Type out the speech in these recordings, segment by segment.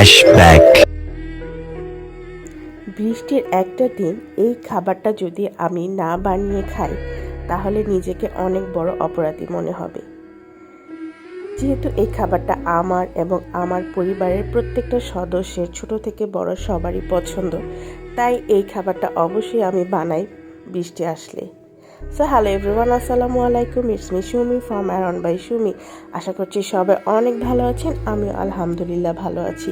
Flashback. বৃষ্টির একটা দিন এই খাবারটা যদি আমি না বানিয়ে খাই তাহলে নিজেকে অনেক বড় অপরাধী মনে হবে। যেহেতু এই খাবারটা আমার এবং আমার পরিবারের প্রত্যেকটা সদস্যের ছোট থেকে বড় সবারই পছন্দ, তাই এই খাবারটা অবশ্যই আমি বানাই বৃষ্টি আসলে। সো হ্যালো এভরিওয়ান, আসসালামু আলাইকুম, it's me Sumi from Aaron by Sumi. আশা করছি সবাই অনেক ভালো আছেন, আমিও আলহামদুলিল্লাহ ভালো আছি।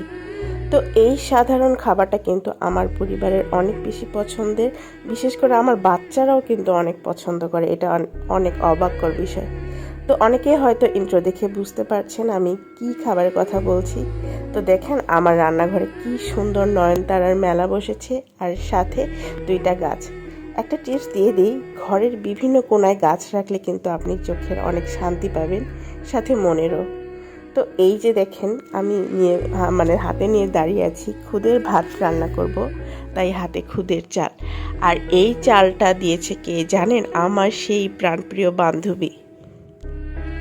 তো এই সাধারণ খাবারটা কিন্তু আমার পরিবারের অনেক বেশি পছন্দের, বিশেষ করে আমার বাচ্চারাও কিন্তু অনেক পছন্দ করে। এটা অনেক অবাককর বিষয়। তো অনেকেই হয়তো ইন্ট্রো দেখে বুঝতে পারছেন আমি কি খাবারের কথা বলছি। তো দেখেন আমার রান্নাঘরে কি সুন্দর নয়নতারার মেলা বসেছে, আর সাথে দুইটা গাছ। একটা টিপস দিয়ে দিই, ঘরের বিভিন্ন কোণায় গাছ রাখলে কিন্তু আপনি চোখের অনেক শান্তি পাবেন, সাথে মনেরও। তো এই যে দেখেন আমি হাতে নিয়ে দাঁড়িয়ে আছি, খুদের ভাত রান্না করব, তাই হাতে খুদের চাল। আর এই চালটা দিয়েছে কে জানেন? আমার সেই প্রাণপ্রিয় বান্ধবী।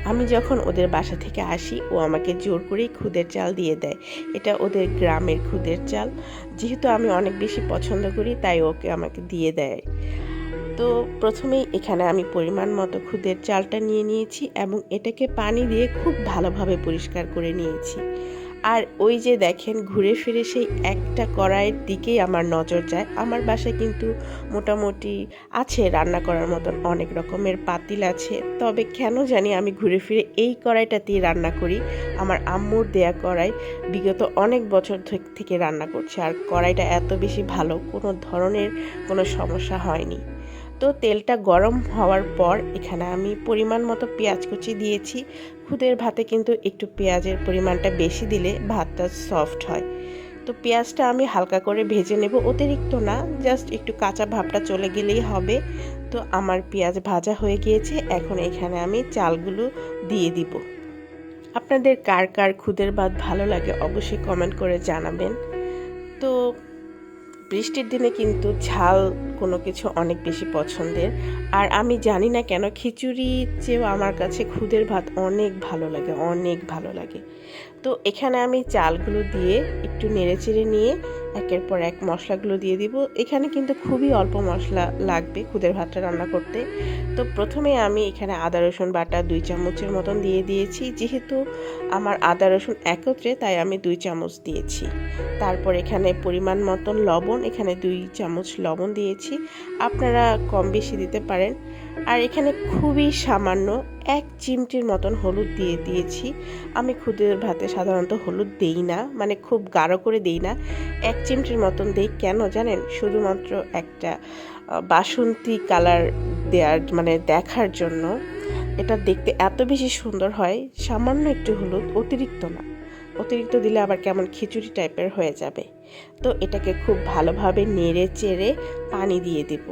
আমি যখন ওদের বাসা থেকে আসি ও আমাকে জোর করেই খুদের চাল দিয়ে দেয়। এটা ওদের গ্রামের খুদের চাল, যেহেতু আমি অনেক বেশি পছন্দ করি তাই ওকে আমাকে দিয়ে দেয়। তো প্রথমেই এখানে আমি পরিমাণ মতো খুদের চালটা নিয়ে নিয়েছি এবং এটাকে পানি দিয়ে খুব ভালোভাবে পরিষ্কার করে নিয়েছি। আর ওই যে দেখেন ঘুরে ফিরে সেই একটা কড়াইয়ের দিকেই আমার নজর যায়। আমার বাসায় কিন্তু মোটামুটি আছে রান্না করার মতন অনেক রকমের পাতিল আছে, তবে কেন জানি আমি ঘুরে ফিরে এই কড়াইটাতেই রান্না করি। আমার আম্মুর দেয়া কড়াই, বিগত অনেক বছর থেকে রান্না করছে, আর কড়াইটা এত বেশি ভালো, কোনো ধরনের কোনো সমস্যা হয়নি। তো তেলটা গরম হওয়ার পর এখানে আমি পরিমাণ মতো পেঁয়াজ কুচি দিয়েছি। খুদের ভাতে কিন্তু একটু পেঁয়াজের পরিমাণটা বেশি দিলে ভাতটা সফট হয়। তো পেঁয়াজটা আমি হালকা করে ভেজে নেব, অতিরিক্ত না, জাস্ট একটু কাঁচা ভাবটা চলে গেলেই হবে। তো আমার পেঁয়াজ ভাজা হয়ে গিয়েছে, এখন এখানে আমি চালগুলো দিয়ে দিব। আপনাদের কার কার খুদের ভাত ভালো লাগে অবশ্যই কমেন্ট করে জানাবেন। তো বৃষ্টির দিনে কিন্তু ঝাল কোনো কিছু অনেক বেশি পছন্দের, আর আমি জানি না কেন খিচুড়ির চেয়েও আমার কাছে খুদের ভাত অনেক ভালো লাগে, অনেক ভালো লাগে। তো এখানে আমি চালগুলো দিয়ে একটু নেড়েচেড়ে নিয়ে একের পর এক মশলাগুলো দিয়ে দিব। এখানে কিন্তু খুবই অল্প মশলা লাগবে খুদের ভাতটা রান্না করতে। তো প্রথমে আমি এখানে আদা রসুন বাটা 2 চামচের মতন দিয়ে দিয়েছি, যেহেতু আমার আদা রসুন একত্রে তাই আমি 2 চামচ দিয়েছি। তারপর এখানে পরিমাণ মতন লবণ, এখানে 2 চামচ লবণ দিয়েছি, আপনারা কম বেশি দিতে পারেন। আর এখানে খুবই সামান্য 1 চিমটির মতন হলুদ দিয়ে দিয়েছি। আমি খুদের ভাতে সাধারণত হলুদ দেই না, মানে খুব গাঢ় করে দেই না, 1 চিমটির মতন দেই। কেন জানেন? শুধুমাত্র একটা বাসন্তী কালার দেওয়ার, মানে দেখার জন্য। এটা দেখতে এত বেশি সুন্দর হয়। সামান্য একটু হলুদ, অতিরিক্ত না, অতিরিক্ত দিলে আবার কেমন খিচুড়ি টাইপের হয়ে যাবে। তো এটাকে খুব ভালোভাবে নেড়ে চেড়ে পানি দিয়ে দিব,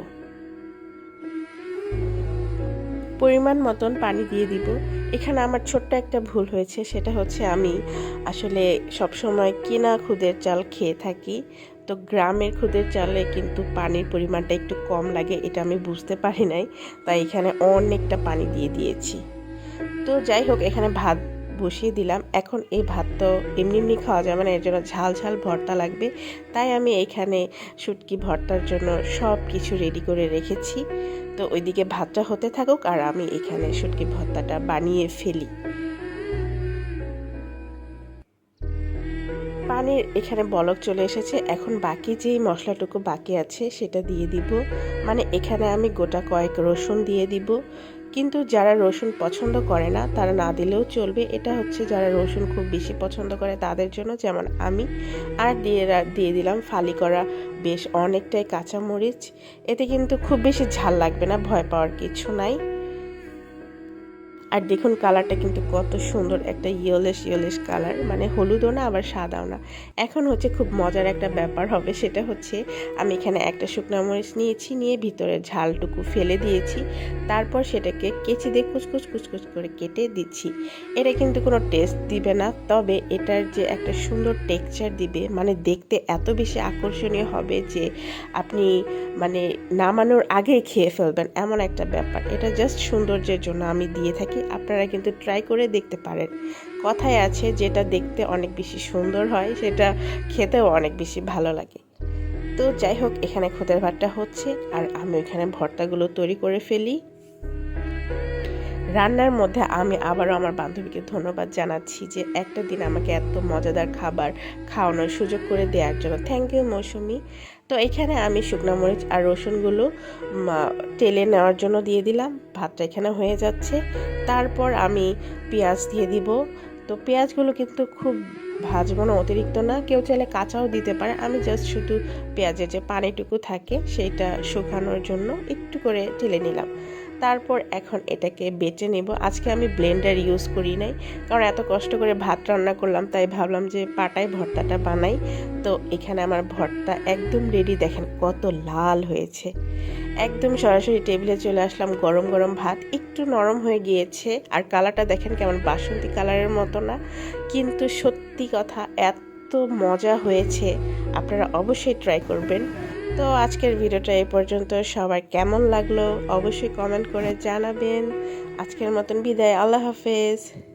পরিমাণ মতন পানি দিয়ে দিব। এখানে আমার ছোট্ট একটা ভুল হয়েছে, সেটা হচ্ছে আমি আসলে সবসময় কেনা খুদের চাল খেয়ে থাকি। তো গ্রামের খুদের চালে কিন্তু পানির পরিমাণটা একটু কম লাগে, এটা আমি বুঝতে পারি নাই, তাই এখানে অনেকটা পানি দিয়ে দিয়েছি। তো যাই হোক, এখানে ভাত বসিয়ে দিলাম। এখন এই ভাত তো এমনি এমনি খাওয়া যাবে না, এর জন্য ঝাল ঝাল ভর্তা লাগবে। তাই আমি এখানে শুটকি ভর্তার জন্য সব কিছু রেডি করে রেখেছি। তো ওইদিকে ভাতটা হতে থাকুক আর আমি এখানে শুটকি ভর্তাটা বানিয়ে ফেলি। পানির এখানে বলক চলে এসেছে, এখন বাকি যেই মশলাটুকু বাকি আছে সেটা দিয়ে দিব। মানে এখানে আমি গোটা কয়েক রসুন দিয়ে দিব, কিন্তু যারা রসুন পছন্দ করে না তারা না দিলেও চলবে। এটা হচ্ছে যারা রসুন খুব বেশি পছন্দ করে তাদের জন্য, যেমন আমি। আর দিয়ে দিলাম ফালি করা বেশ অনেকটাই কাঁচামরিচ। এতে কিন্তু খুব বেশি ঝাল লাগবে না, ভয় পাওয়ার কিছু নাই। আর দেখুন কালারটা কিন্তু কত সুন্দর, একটা ইয়েলোইশ কালার, মানে হলুদও না আবার সাদাও না। এখন হচ্ছে খুব মজার একটা ব্যাপার হবে, সেটা হচ্ছে আমি এখানে একটা শুকনো মরিচ নিয়েছি, নিয়ে ভিতরে ঝালটুকু ফেলে দিয়েছি। তারপর সেটাকে কেচি দিয়ে কুচকুচ কুচকুচ করে কেটে দিচ্ছি। এটা কিন্তু কোনো টেস্ট দিবে না, তবে এটার যে একটা সুন্দর টেক্সচার দিবে, মানে দেখতে এত বেশি আকর্ষণীয় হবে যে আপনি মানে নামানোর আগেই খেয়ে ফেলবেন, এমন একটা ব্যাপার। এটা জাস্ট সৌন্দর্যের জন্য আমি দিয়ে থাকি, আপনারা কিন্তু ট্রাই করে দেখতে পারেন। কথায় আছে যেটা দেখতে অনেক বেশি সুন্দর হয় সেটা খেতেও অনেক বেশি ভালো লাগে। তো যাই হোক, এখানে খুদের ভাতটা হচ্ছে আর আমি এখানে ভর্তাগুলো তৈরি করে ফেলি। রান্নার মধ্যে আমি আবারও আমার বান্ধবীকে ধন্যবাদ জানাচ্ছি যে একটা দিন আমাকে এত মজাদার খাবার খাওয়ানোর সুযোগ করে দেওয়ার জন্য। থ্যাংক ইউ মৌসুমি। তো এখানে আমি শুকনো মরিচ আর রসুনগুলো টেলে নেওয়ার জন্য দিয়ে দিলাম। ভাতটা এখানে হয়ে যাচ্ছে। তারপর আমি পেঁয়াজ দিয়ে দিব। তো পেঁয়াজগুলো কিন্তু খুব ভাজবো না, অতিরিক্ত না, কেউ চাইলে কাঁচাও দিতে পারে। আমি জাস্ট শুধু পেঁয়াজের যে পানিটুকু থাকে সেইটা শুকানোর জন্য একটু করে ঢেলে নিলাম। তারপর এখন এটাকে বেটে নেব। আজকে আমি ব্লেন্ডার ইউজ করি নাই, কারণ এত কষ্ট করে ভাত রান্না করলাম, তাই ভাবলাম যে পাটায় ভর্তাটা বানাই। তো এখানে আমার ভর্তা একদম রেডি। দেখেন কত লাল হয়েছে। একদম সরাসরি টেবিলে চলে আসলাম। গরম গরম ভাত একটু নরম হয়ে গিয়েছে, আর কালারটা দেখেন কেমন বাসন্তী কালারের মতো না, কিন্তু সত্যি কথা এত মজা হয়েছে, আপনারা অবশ্যই ট্রাই করবেন। তো আজকের ভিডিওটা এই পর্যন্ত। সবার কেমন লাগলো অবশ্যই কমেন্ট করে জানাবেন। আজকের মতন বিদায়, আল্লাহ হাফেজ।